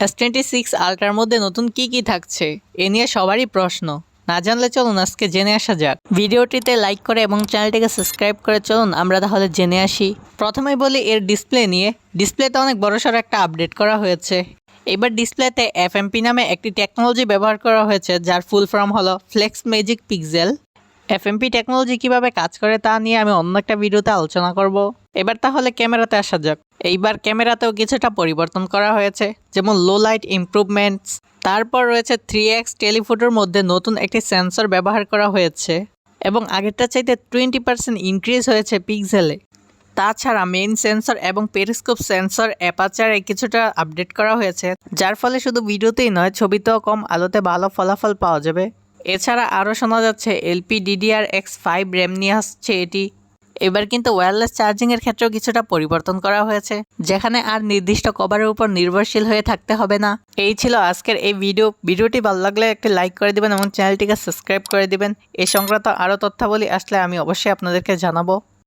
S26 আলট্রার মধ্যে নতুন কি থাকছে এ নিয়ে সবারই প্রশ্ন। না জানলে চলুন আজকে জেনে আসা যাক। ভিডিওটিতে লাইক করে এবং চ্যানেলটিকে সাবস্ক্রাইব করে চলুন আমরা তাহলে জেনে আসি। প্রথমেই বলি এর ডিসপ্লে নিয়ে। ডিসপ্লেতে অনেক বড়সড় একটা আপডেট করা হয়েছে। এবার ডিসপ্লেতে FMP নামে একটি টেকনোলজি ব্যবহার করা হয়েছে, যার ফুল ফর্ম হলো flex magic pixel. FMP technology কিভাবে কাজ করে তা নিয়ে আমি অন্য একটা ভিডিওতে আলোচনা করব। এবার তাহলে ক্যামেরাতে আসা যাক। এইবার ক্যামেরাতেও কিছুটা পরিবর্তন করা হয়েছে, যেমন লো লাইট ইমপ্রুভমেন্টস। তারপর রয়েছে 3x টেলিফোটোর মধ্যে নতুন একটি সেন্সর ব্যবহার করা হয়েছে এবং আগেরটা চাইতে 20% ইনক্রিজ হয়েছে পিক্সেলে। তাছাড়া মেইন সেন্সর এবং পেরিস্কোপ সেন্সর অ্যাপারচারে কিছুটা আপডেট করা হয়েছে, যার ফলে শুধু ভিডিওতেই নয় ছবিতেও কম আলোতে ভালো ফলাফল পাওয়া যাবে। এছাড়া আরও শোনা যাচ্ছে LPDDR5 র্যাম নিয়ে আসছে এটি। এবার কিন্তু ওয়্যারলেস চার্জিংয়ের ক্ষেত্রেও কিছুটা পরিবর্তন করা হয়েছে, যেখানে আর নির্দিষ্ট কভারের উপর নির্ভরশীল হয়ে থাকতে হবে না। এই ছিল আজকের এই ভিডিওটি ভালো লাগলে একটি লাইক করে দিবেন এবং চ্যানেলটিকে সাবস্ক্রাইব করে দিবেন। এই সংক্রান্ত আরও তথ্যাবলী আসলে আমি অবশ্যই আপনাদেরকে জানাবো।